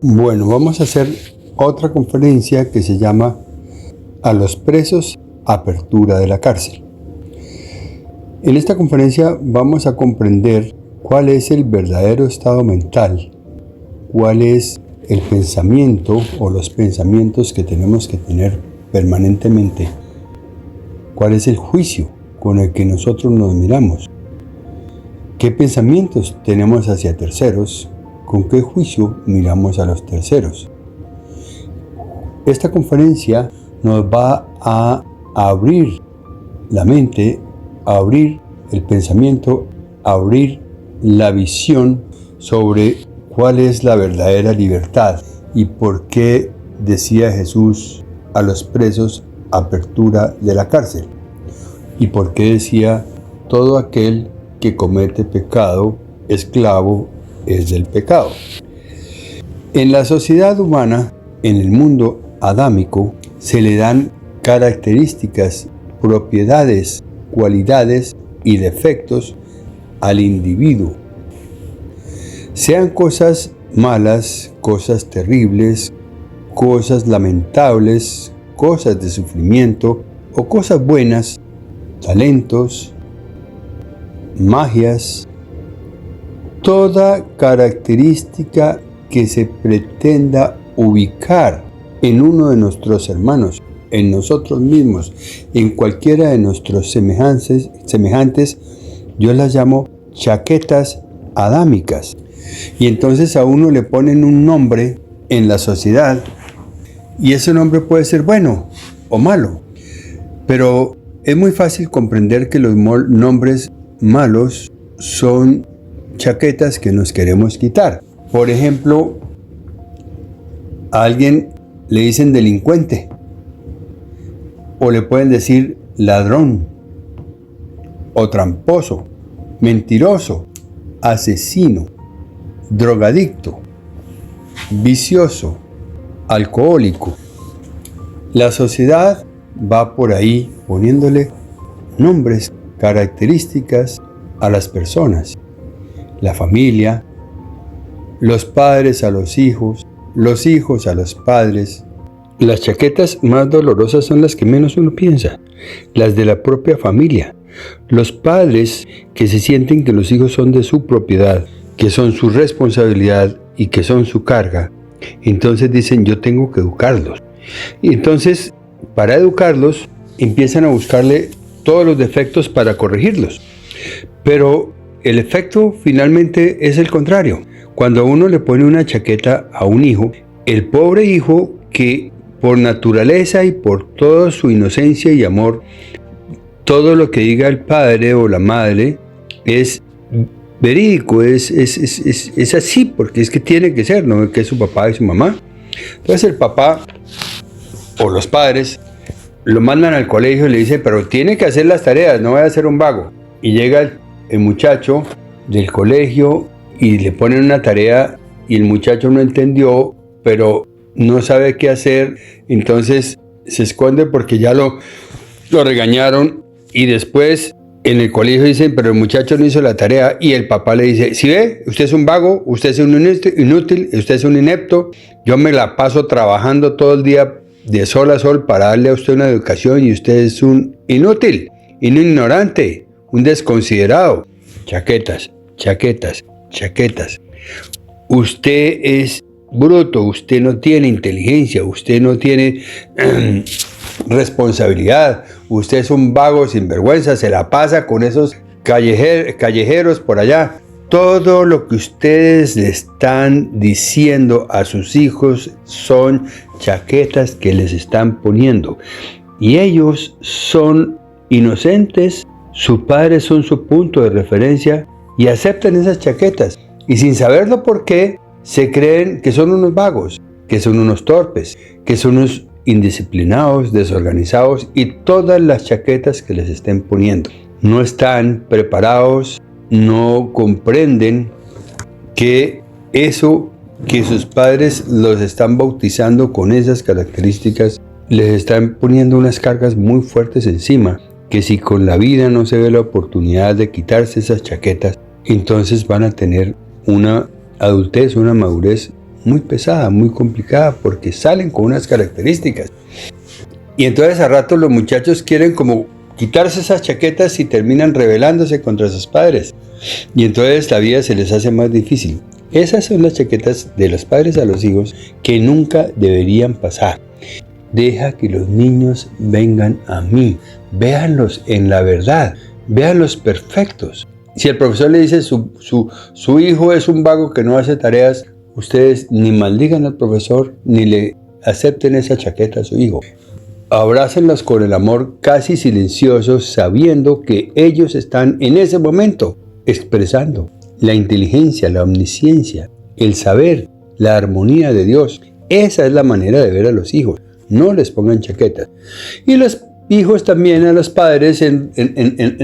Bueno, vamos a hacer otra conferencia que se llama A los presos, apertura de la cárcel. En esta conferencia vamos a comprender cuál es el verdadero estado mental, cuál es el pensamiento o los pensamientos que tenemos que tener permanentemente, cuál es el juicio con el que nosotros nos miramos, qué pensamientos tenemos hacia terceros, con qué juicio miramos a los terceros. Esta conferencia nos va a abrir la mente, a abrir el pensamiento, a abrir la visión sobre cuál es la verdadera libertad y por qué decía Jesús a los presos apertura de la cárcel y por qué decía todo aquel que comete pecado, esclavo es del pecado. En la sociedad humana, en el mundo adámico, se le dan características, propiedades, cualidades y defectos al individuo. Sean cosas malas, cosas terribles, cosas lamentables, cosas de sufrimiento o cosas buenas, talentos, magias, toda característica que se pretenda ubicar en uno de nuestros hermanos, en nosotros mismos, en cualquiera de nuestros semejantes, yo las llamo chaquetas adámicas. Y entonces a uno le ponen un nombre en la sociedad y ese nombre puede ser bueno o malo, pero es muy fácil comprender que los nombres malos son chaquetas que nos queremos quitar. Por ejemplo, a alguien le dicen delincuente o le pueden decir ladrón o tramposo, mentiroso, asesino, drogadicto, vicioso, alcohólico. La sociedad va por ahí poniéndole nombres, características a las personas. La familia, los padres a los hijos a los padres. Las chaquetas más dolorosas son las que menos uno piensa, las de la propia familia. Los padres que se sienten que los hijos son de su propiedad, que son su responsabilidad y que son su carga, entonces dicen yo tengo que educarlos. Y entonces para educarlos empiezan a buscarle todos los defectos para corregirlos. Pero el efecto finalmente es el contrario. Cuando uno le pone una chaqueta a un hijo, el pobre hijo que por naturaleza y por toda su inocencia y amor, todo lo que diga el padre o la madre es verídico, es así, porque es que tiene que ser, ¿no? Que es su papá y su mamá. Entonces el papá o los padres lo mandan al colegio y le dicen, pero tiene que hacer las tareas, no vaya a ser un vago. Y llega el muchacho del colegio y le ponen una tarea y el muchacho no entendió, pero no sabe qué hacer, entonces se esconde porque ya lo regañaron y después en el colegio dicen, pero el muchacho no hizo la tarea y el papá le dice, ¿sí ve? Usted es un vago, usted es un inútil, usted es un inepto, yo me la paso trabajando todo el día de sol a sol para darle a usted una educación y usted es un inútil, un ignorante, un desconsiderado. Chaquetas, chaquetas, chaquetas. Usted es bruto, usted no tiene inteligencia, usted no tiene responsabilidad, usted es un vago sinvergüenza, se la pasa con esos callejeros por allá. Todo lo que ustedes le están diciendo a sus hijos son chaquetas que les están poniendo. Y ellos son inocentes, sus padres son su punto de referencia y aceptan esas chaquetas. Y sin saberlo por qué, se creen que son unos vagos, que son unos torpes, que son unos indisciplinados, desorganizados y todas las chaquetas que les estén poniendo. No están preparados, no comprenden que eso que sus padres los están bautizando con esas características, les están poniendo unas cargas muy fuertes encima, que si con la vida no se ve la oportunidad de quitarse esas chaquetas, entonces van a tener una adultez, una madurez muy pesada, muy complicada, porque salen con unas características. Y entonces a rato los muchachos quieren como quitarse esas chaquetas y terminan rebelándose contra sus padres. Y entonces la vida se les hace más difícil. Esas son las chaquetas de los padres a los hijos que nunca deberían pasar. Deja que los niños vengan a mí. Véanlos en la verdad. Véanlos perfectos. Si el profesor le dice su hijo es un vago que no hace tareas, ustedes ni maldigan al profesor ni le acepten esa chaqueta a su hijo. Abrácenlos con el amor casi silencioso, sabiendo que ellos están en ese momento expresando la inteligencia, la omnisciencia, el saber, la armonía de Dios. Esa es la manera de ver a los hijos. No les pongan chaquetas. Y los hijos también a los padres en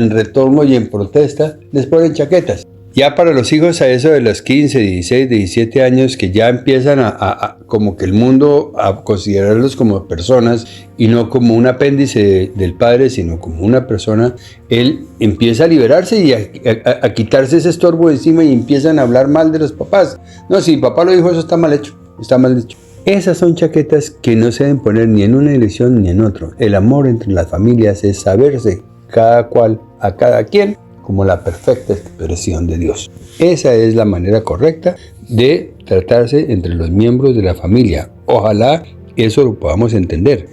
retorno y en protesta les ponen chaquetas. Ya para los hijos a eso de los 15, 16, 17 años que ya empiezan a como que el mundo a considerarlos como personas y no como un apéndice del padre, sino como una persona, él empieza a liberarse y a quitarse ese estorbo de encima y empiezan a hablar mal de los papás. No, si papá lo dijo, eso está mal hecho, está mal dicho. Esas son chaquetas que no se deben poner ni en una dirección ni en otra. El amor entre las familias es saberse cada cual a cada quien como la perfecta expresión de Dios. Esa es la manera correcta de tratarse entre los miembros de la familia. Ojalá eso lo podamos entender.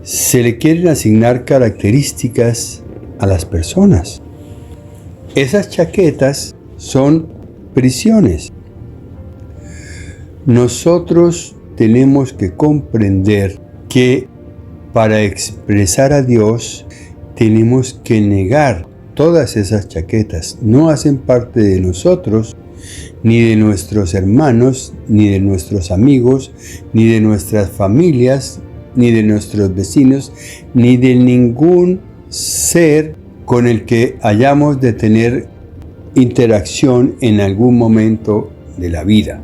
Se le quieren asignar características a las personas. Esas chaquetas son prisiones. Nosotros tenemos que comprender que para expresar a Dios tenemos que negar todas esas chaquetas. No hacen parte de nosotros, ni de nuestros hermanos, ni de nuestros amigos, ni de nuestras familias, ni de nuestros vecinos, ni de ningún ser con el que hayamos de tener interacción en algún momento de la vida.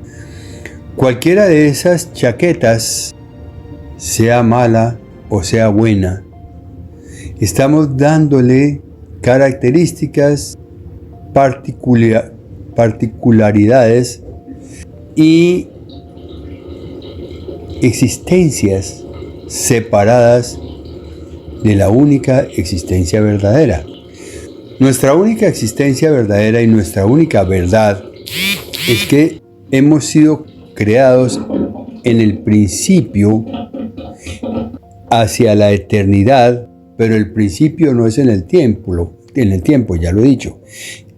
Cualquiera de esas chaquetas, sea mala o sea buena, estamos dándole características, particularidades y existencias separadas de la única existencia verdadera. Nuestra única existencia verdadera y nuestra única verdad es que hemos sido creados en el principio hacia la eternidad, pero el principio no es en el tiempo, ya lo he dicho.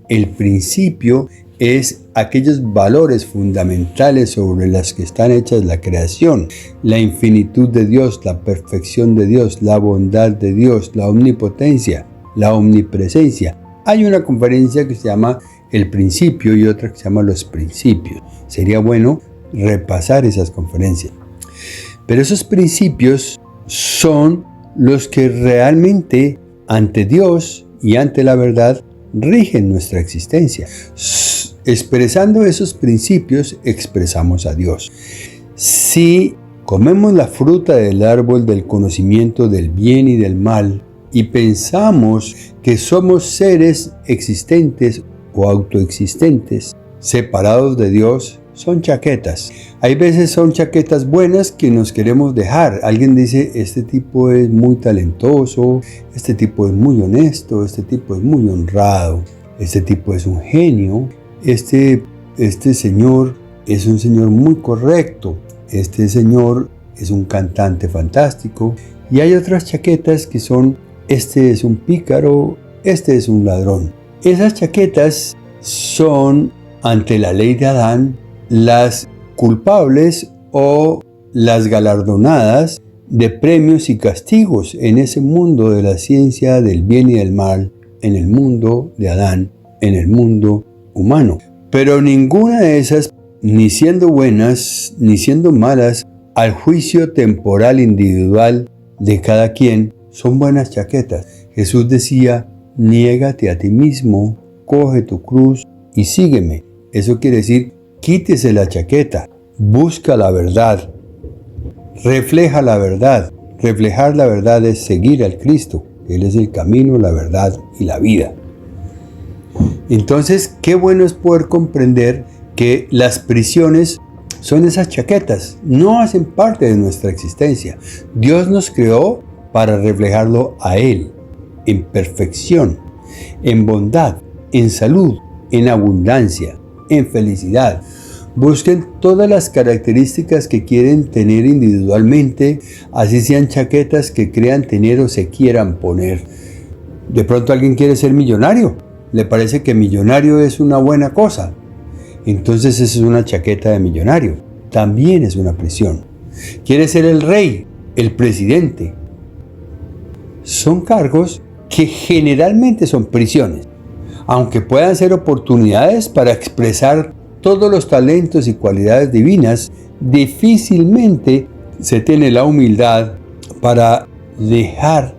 El principio es aquellos valores fundamentales sobre los que están hechas la creación, la infinitud de Dios, la perfección de Dios, la bondad de Dios, la omnipotencia, la omnipresencia. Hay una conferencia que se llama El Principio y otra que se llama Los Principios. Sería bueno repasar esas conferencias. Pero esos principios son los que realmente ante Dios y ante la verdad rigen nuestra existencia. Expresando esos principios, expresamos a Dios. Si comemos la fruta del árbol del conocimiento del bien y del mal y pensamos que somos seres existentes o autoexistentes, separados de Dios, son chaquetas. Hay veces son chaquetas buenas que nos queremos dejar. Alguien dice, este tipo es muy talentoso, este tipo es muy honesto, este tipo es muy honrado, este tipo es un genio, este señor es un señor muy correcto, este señor es un cantante fantástico. Y hay otras chaquetas que son, este es un pícaro, este es un ladrón. Esas chaquetas son, ante la ley de Adán, las culpables o las galardonadas de premios y castigos en ese mundo de la ciencia del bien y del mal, en el mundo de Adán, en el mundo humano. Pero ninguna de esas, ni siendo buenas, ni siendo malas, al juicio temporal individual de cada quien, son buenas chaquetas. Jesús decía, niégate a ti mismo, coge tu cruz y sígueme. Eso quiere decir, quítese la chaqueta, busca la verdad, refleja la verdad. Reflejar la verdad es seguir al Cristo. Él es el camino, la verdad y la vida. Entonces, qué bueno es poder comprender que las prisiones son esas chaquetas, no hacen parte de nuestra existencia. Dios nos creó para reflejarlo a Él, en perfección, en bondad, en salud, en abundancia, en felicidad. Busquen todas las características que quieren tener individualmente, así sean chaquetas que crean tener o se quieran poner. De pronto alguien quiere ser millonario, le parece que millonario es una buena cosa. Entonces esa es una chaqueta de millonario, también es una prisión. Quiere ser el rey, el presidente. Son cargos que generalmente son prisiones, aunque puedan ser oportunidades para expresar todos los talentos y cualidades divinas. Difícilmente se tiene la humildad para dejar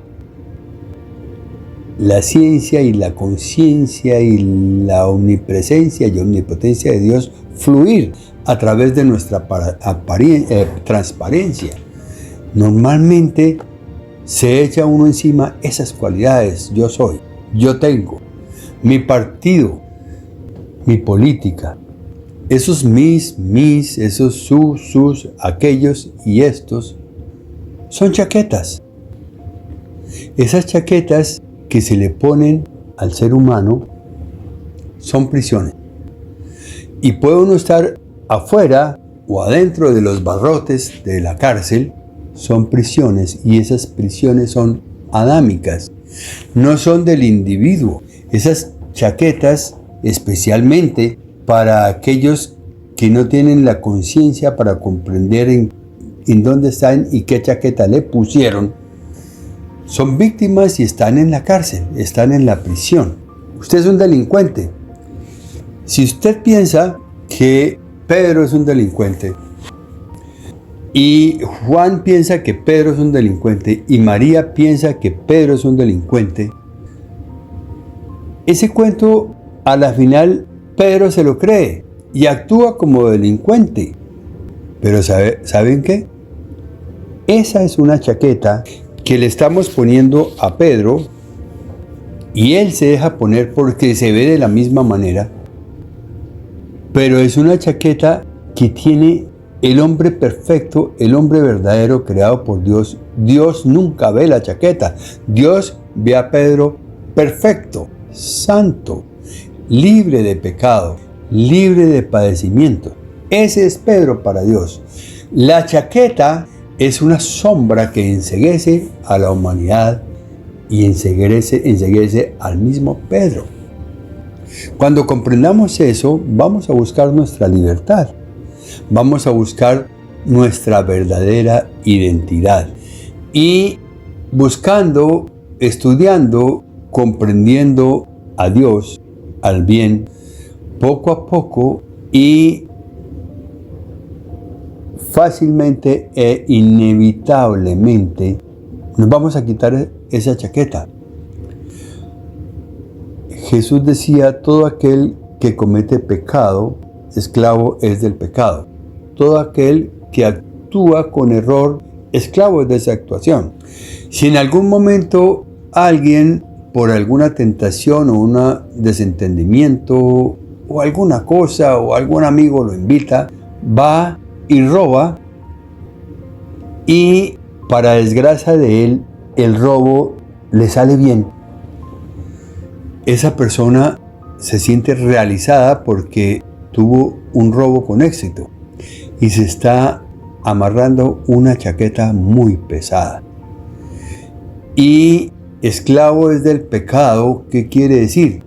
la ciencia y la conciencia y la omnipresencia y omnipotencia de Dios fluir a través de nuestra transparencia. Normalmente se echa uno encima esas cualidades: yo soy, yo tengo, mi partido, mi política, esos mis, esos sus, aquellos y estos, son chaquetas. Esas chaquetas que se le ponen al ser humano son prisiones. Y puede uno estar afuera o adentro de los barrotes de la cárcel, son prisiones, y esas prisiones son adámicas, no son del individuo. Esas chaquetas, especialmente para aquellos que no tienen la conciencia para comprender en dónde están y qué chaqueta le pusieron, son víctimas y están en la cárcel, están en la prisión. Usted es un delincuente. Si usted piensa que Pedro es un delincuente, y Juan piensa que Pedro es un delincuente, y María piensa que Pedro es un delincuente, ese cuento a la final Pedro se lo cree y actúa como delincuente. Pero ¿saben qué? Esa es una chaqueta que le estamos poniendo a Pedro, y él se deja poner porque se ve de la misma manera, pero es una chaqueta que tiene el hombre perfecto, el hombre verdadero creado por Dios. Dios nunca ve la chaqueta. Dios ve a Pedro perfecto, santo, libre de pecado, libre de padecimiento. Ese es Pedro para Dios. La chaqueta es una sombra que enceguece a la humanidad y enceguece al mismo Pedro. Cuando comprendamos eso, vamos a buscar nuestra libertad. Vamos a buscar nuestra verdadera identidad. Y buscando, estudiando, comprendiendo a Dios, al bien, poco a poco y fácilmente e inevitablemente nos vamos a quitar esa chaqueta. Jesús decía: todo aquel que comete pecado, esclavo es del pecado. Todo aquel que actúa con error, esclavo es de esa actuación. Si en algún momento alguien, por alguna tentación o un desentendimiento o alguna cosa, o algún amigo lo invita, va y roba, y para desgracia de él, el robo le sale bien. Esa persona se siente realizada porque tuvo un robo con éxito y se está amarrando una chaqueta muy pesada. Y esclavo es del pecado. ¿Qué quiere decir?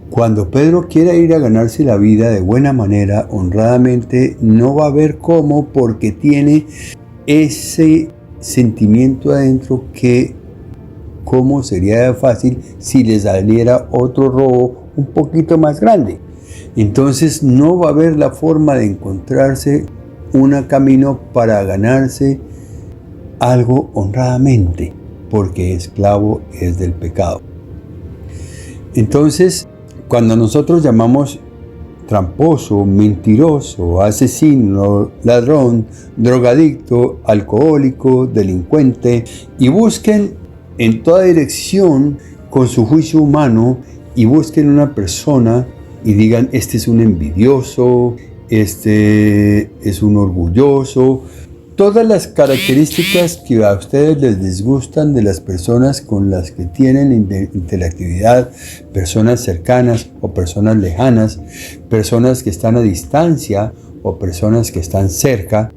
Cuando Pedro quiera ir a ganarse la vida de buena manera, honradamente, no va a ver cómo, porque tiene ese sentimiento adentro que cómo sería fácil si le saliera otro robo un poquito más grande. Entonces no va a haber la forma de encontrarse un camino para ganarse algo honradamente, porque esclavo es del pecado. Entonces, cuando nosotros llamamos tramposo, mentiroso, asesino, ladrón, drogadicto, alcohólico, delincuente, y busquen en toda dirección con su juicio humano, y busquen una persona y digan: este es un envidioso, este es un orgulloso. Todas las características que a ustedes les disgustan de las personas con las que tienen interactividad, personas cercanas o personas lejanas, personas que están a distancia o personas que están cerca,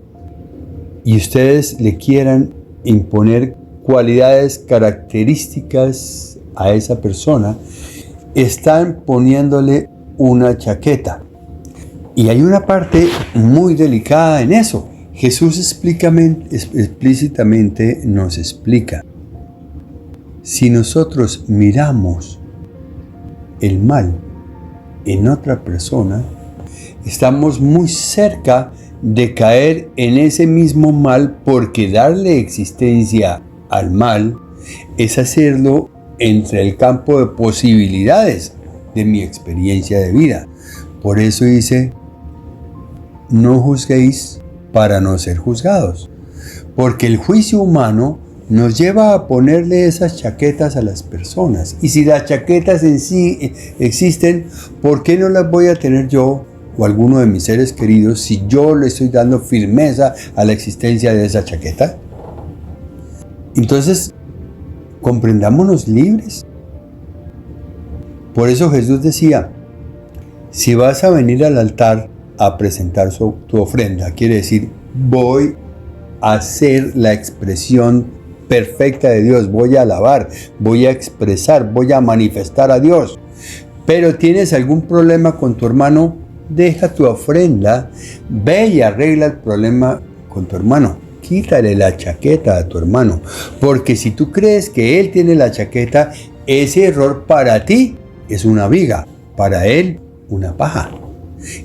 y ustedes le quieran imponer cualidades, características a esa persona, están poniéndole una chaqueta. Y hay una parte muy delicada en eso. Jesús explícitamente nos explica: si nosotros miramos el mal en otra persona, estamos muy cerca de caer en ese mismo mal, porque darle existencia al mal es hacerlo entre el campo de posibilidades de mi experiencia de vida. Por eso dice: no juzguéis para no ser juzgados, porque el juicio humano nos lleva a ponerle esas chaquetas a las personas. Y si las chaquetas en sí existen, ¿por qué no las voy a tener yo o alguno de mis seres queridos si yo le estoy dando firmeza a la existencia de esa chaqueta? Entonces, comprendámonos libres. Por eso Jesús decía: si vas a venir al altar a presentar tu ofrenda, quiere decir, voy a hacer la expresión perfecta de Dios, voy a alabar, voy a expresar, voy a manifestar a Dios. Pero tienes algún problema con tu hermano, deja tu ofrenda, ve y arregla el problema con tu hermano. Quítale la chaqueta a tu hermano, porque si tú crees que él tiene la chaqueta, ese error para ti es una viga, para él una paja.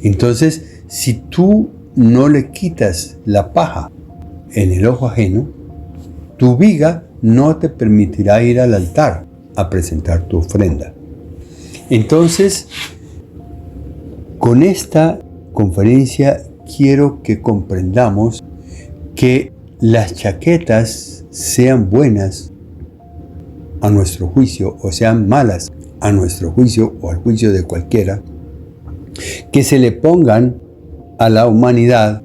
Entonces, si tú no le quitas la paja en el ojo ajeno, tu viga no te permitirá ir al altar a presentar tu ofrenda. Entonces, con esta conferencia quiero que comprendamos que las chaquetas, sean buenas a nuestro juicio o sean malas a nuestro juicio o al juicio de cualquiera, que se le pongan a la humanidad,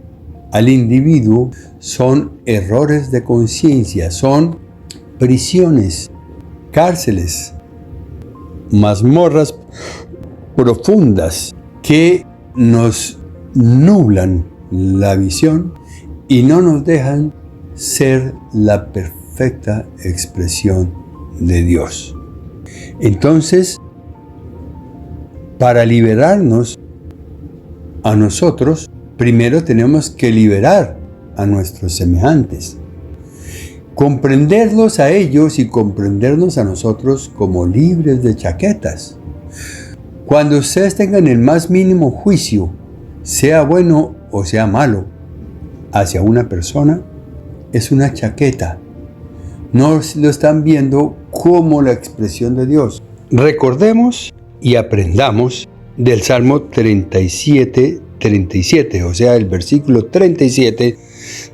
al individuo, son errores de conciencia, son prisiones, cárceles, mazmorras profundas que nos nublan la visión y no nos dejan ser la perfecta expresión de Dios. Entonces, para liberarnos a nosotros, primero tenemos que liberar a nuestros semejantes, comprenderlos a ellos y comprendernos a nosotros como libres de chaquetas. Cuando ustedes tengan el más mínimo juicio, sea bueno o sea malo, hacia una persona, es una chaqueta. No lo están viendo como la expresión de Dios. Recordemos y aprendamos del Salmo 37, o sea, el versículo 37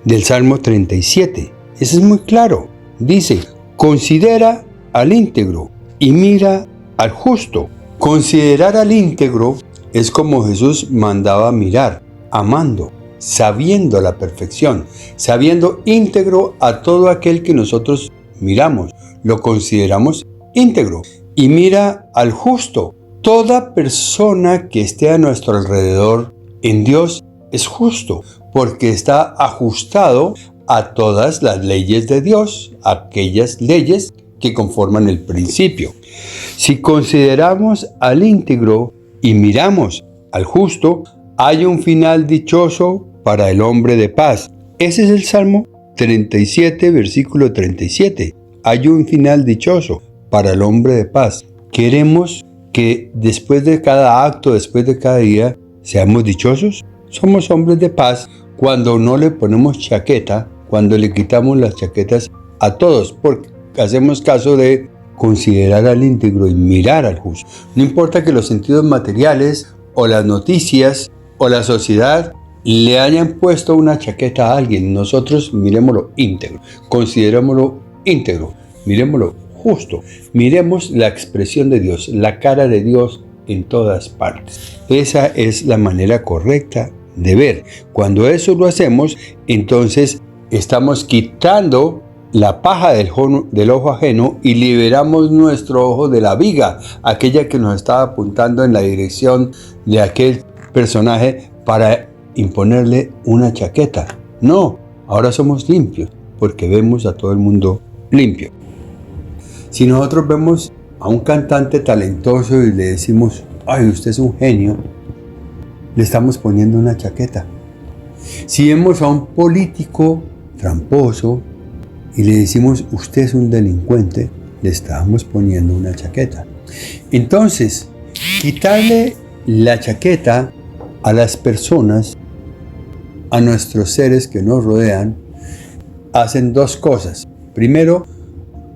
del Salmo 37. Ese es muy claro. Dice: considera al íntegro y mira al justo. Considerar al íntegro es como Jesús mandaba mirar, amando, sabiendo la perfección, sabiendo íntegro a todo aquel que nosotros miramos, lo consideramos íntegro. Y mira al justo. Toda persona que esté a nuestro alrededor en Dios es justo, porque está ajustado a todas las leyes de Dios, aquellas leyes que conforman el principio. Si consideramos al íntegro y miramos al justo, hay un final dichoso para el hombre de paz. Ese es el Salmo 37, versículo 37. Hay un final dichoso para el hombre de paz. Queremos que después de cada acto, después de cada día, seamos dichosos. Somos hombres de paz cuando no le ponemos chaqueta, cuando le quitamos las chaquetas a todos, porque hacemos caso de considerar al íntegro y mirar al justo. No importa que los sentidos materiales o las noticias o la sociedad le hayan puesto una chaqueta a alguien, nosotros miremoslo íntegro, considerémoslo íntegro, miremoslo justo, miremos la expresión de Dios, la cara de Dios en todas partes. Esa es la manera correcta de ver. Cuando eso lo hacemos, entonces estamos quitando la paja del ojo ajeno y liberamos nuestro ojo de la viga, aquella que nos estaba apuntando en la dirección de aquel personaje para imponerle una chaqueta. No, ahora somos limpios porque vemos a todo el mundo limpio. Si nosotros vemos a un cantante talentoso y le decimos, ay, usted es un genio, le estamos poniendo una chaqueta. Si vemos a un político tramposo y le decimos, usted es un delincuente, le estamos poniendo una chaqueta. Entonces, quitarle la chaqueta a las personas, a nuestros seres que nos rodean, hacen dos cosas. Primero,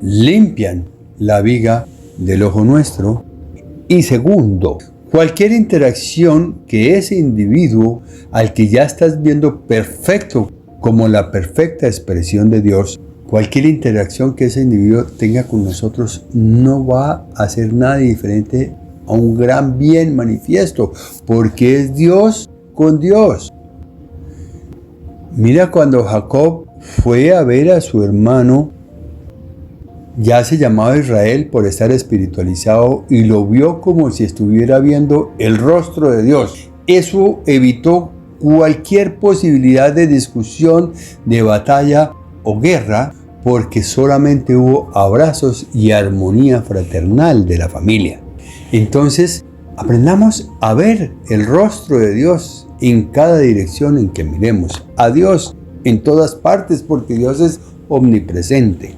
limpian la viga del ojo nuestro. Y segundo, cualquier interacción que ese individuo, al que ya estás viendo perfecto como la perfecta expresión de Dios, cualquier interacción que ese individuo tenga con nosotros no va a hacer nada diferente a un gran bien manifiesto, porque es Dios con Dios. Mira, cuando Jacob fue a ver a su hermano, ya se llamaba Israel por estar espiritualizado, y lo vio como si estuviera viendo el rostro de Dios. Eso evitó cualquier posibilidad de discusión, de batalla o guerra, porque solamente hubo abrazos y armonía fraternal de la familia. Entonces, aprendamos a ver el rostro de Dios en cada dirección en que miremos. A Dios en todas partes, porque Dios es omnipresente.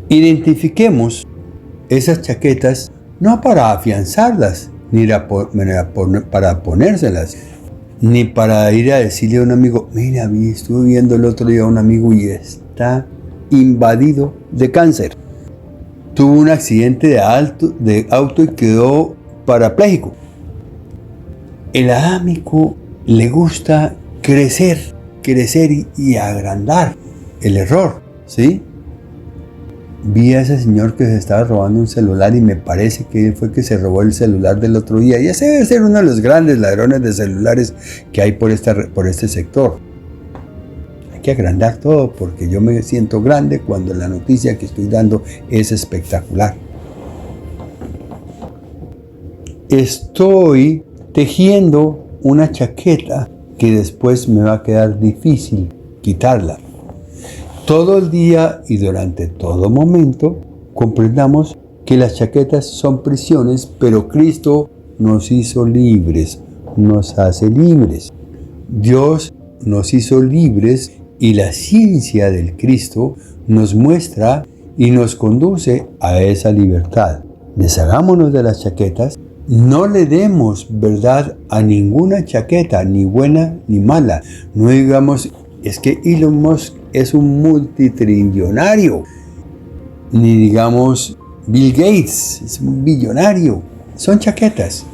Identifiquemos esas chaquetas no para afianzarlas, ni para ponérselas, ni para ir a decirle a un amigo, mira, estuve viendo el otro día a un amigo y está invadido de cáncer. Tuvo un accidente de auto y quedó parapléjico. El adámico le gusta crecer y agrandar el error, ¿sí? Vi a ese señor que se estaba robando un celular y me parece que fue que se robó el celular del otro día. Y ese debe ser uno de los grandes ladrones de celulares que hay por este sector. Hay que agrandar todo porque yo me siento grande cuando la noticia que estoy dando es espectacular. Estoy tejiendo una chaqueta que después me va a quedar difícil quitarla. Todo el día y durante todo momento comprendamos que las chaquetas son prisiones, pero Cristo nos hizo libres, nos hace libres. Dios nos hizo libres y la ciencia del Cristo nos muestra y nos conduce a esa libertad. Deshagámonos de las chaquetas, no le demos verdad a ninguna chaqueta, ni buena ni mala. No digamos, es que Elon Musk es un multitrillonario, ni digamos Bill Gates es un billonario. Son chaquetas.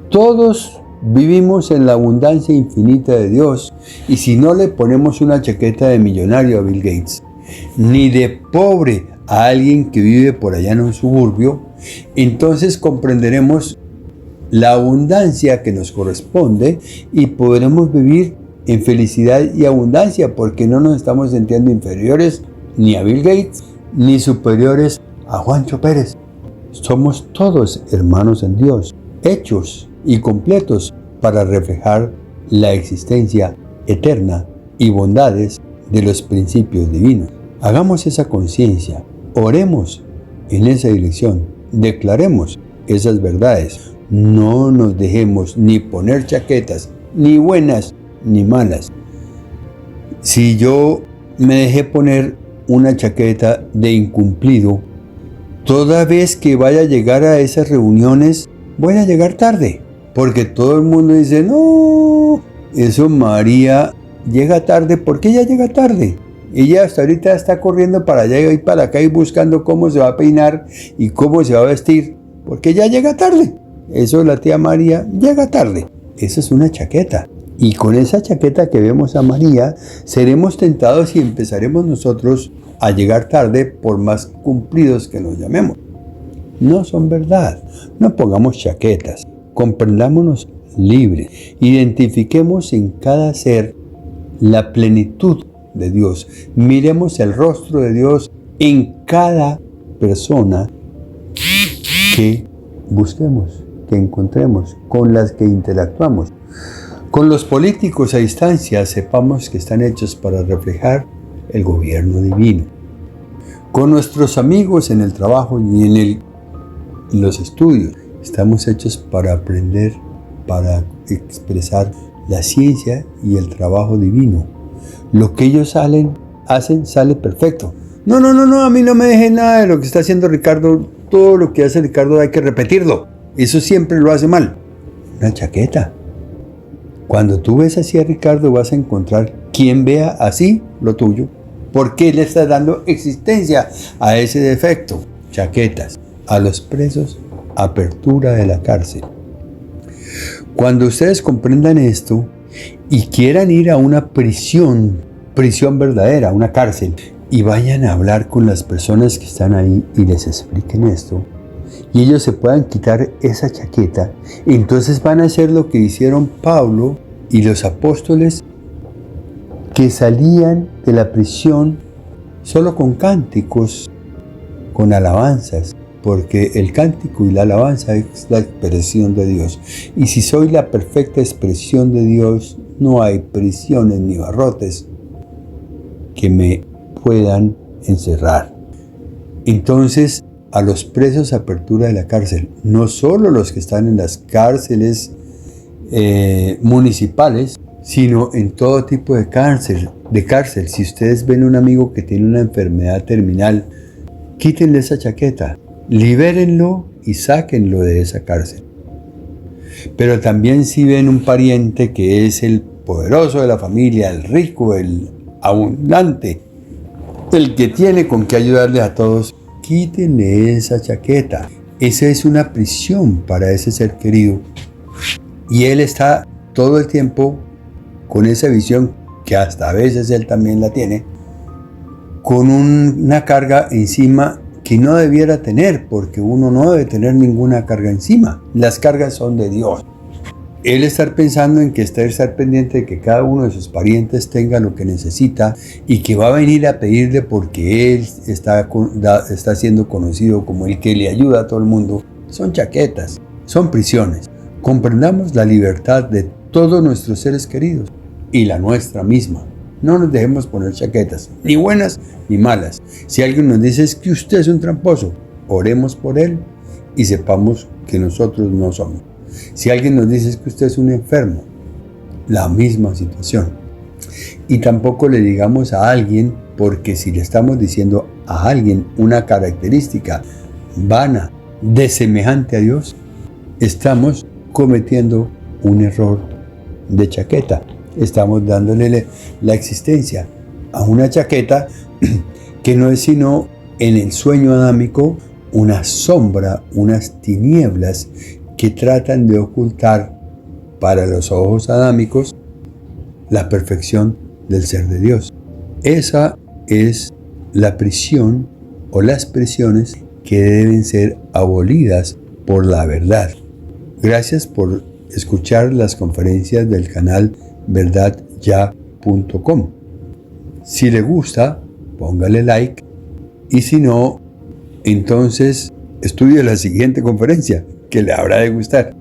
Todos vivimos en la abundancia infinita de Dios, y si no le ponemos una chaqueta de millonario a Bill Gates, ni de pobre a alguien que vive por allá en un suburbio, entonces comprenderemos la abundancia que nos corresponde y podremos vivir en felicidad y abundancia, porque no nos estamos sintiendo inferiores ni a Bill Gates ni superiores a Juancho Pérez. Somos todos hermanos en Dios, hechos y completos para reflejar la existencia eterna y bondades de los principios divinos. Hagamos esa conciencia, oremos en esa dirección, declaremos esas verdades. No nos dejemos ni poner chaquetas, ni buenas ni malas. Si yo me dejé poner una chaqueta de incumplido, toda vez que vaya a llegar a esas reuniones, voy a llegar tarde, porque todo el mundo dice, no, eso María llega tarde. ¿Por qué ella llega tarde? Ella hasta ahorita está corriendo para allá y para acá y buscando cómo se va a peinar y cómo se va a vestir, porque ella llega tarde. Eso, la tía María llega tarde. Esa es una chaqueta. Y con esa chaqueta que vemos a María, seremos tentados y empezaremos nosotros a llegar tarde, por más cumplidos que nos llamemos. No son verdad. No pongamos chaquetas. comprendámonos libres, identifiquemos en cada ser la plenitud de Dios, miremos el rostro de Dios en cada persona que busquemos, que encontremos, con las que interactuamos. Con los políticos a distancia, sepamos que están hechos para reflejar el gobierno divino. Con nuestros amigos en el trabajo y en los estudios, estamos hechos para aprender, para expresar la ciencia y el trabajo divino. Lo que ellos hacen sale perfecto. No, a mí no me dejen nada de lo que está haciendo Ricardo. Todo lo que hace Ricardo hay que repetirlo. Eso siempre lo hace mal. Una chaqueta. Cuando tú ves así a Ricardo, vas a encontrar quien vea así lo tuyo. ¿Por qué le estás dando existencia a ese defecto? Chaquetas. A los presos, apertura de la cárcel. Cuando ustedes comprendan esto y quieran ir a una prisión verdadera, una cárcel, y vayan a hablar con las personas que están ahí y les expliquen esto, y ellos se puedan quitar esa chaqueta, entonces van a hacer lo que hicieron Pablo y los apóstoles, que salían de la prisión solo con cánticos, con alabanzas, porque el cántico y la alabanza es la expresión de Dios. Y si soy la perfecta expresión de Dios, no hay prisiones ni barrotes que me puedan encerrar. Entonces, a los presos, apertura de la cárcel, no solo los que están en las cárceles municipales, sino en todo tipo de cárcel. Si ustedes ven un amigo que tiene una enfermedad terminal, quítenle esa chaqueta, libérenlo y sáquenlo de esa cárcel. Pero también si ven un pariente que es el poderoso de la familia, el rico, el abundante, el que tiene con qué ayudarle a todos, quítenle esa chaqueta. Esa es una prisión para ese ser querido. Y él está todo el tiempo con esa visión, que hasta a veces él también la tiene, con una carga encima que no debiera tener, porque uno no debe tener ninguna carga encima. Las cargas son de Dios. Él estar pensando en que estar pendiente de que cada uno de sus parientes tenga lo que necesita y que va a venir a pedirle porque él está siendo conocido como el que le ayuda a todo el mundo, son chaquetas, son prisiones. Comprendamos la libertad de todos nuestros seres queridos y la nuestra misma. No nos dejemos poner chaquetas, ni buenas ni malas. Si alguien nos dice es que usted es un tramposo, oremos por él y sepamos que nosotros no somos. Si alguien nos dice que usted es un enfermo, la misma situación. Y tampoco le digamos a alguien, porque si le estamos diciendo a alguien una característica vana, desemejante a Dios, estamos cometiendo un error de chaqueta. Estamos dándole la existencia a una chaqueta que no es sino en el sueño adámico una sombra, unas tinieblas que tratan de ocultar para los ojos adámicos la perfección del ser de Dios. Esa es la prisión o las prisiones que deben ser abolidas por la verdad. Gracias por escuchar las conferencias del canal verdadyah.com. Si le gusta, póngale like, y si no, entonces estudie la siguiente conferencia, que le habrá de gustar.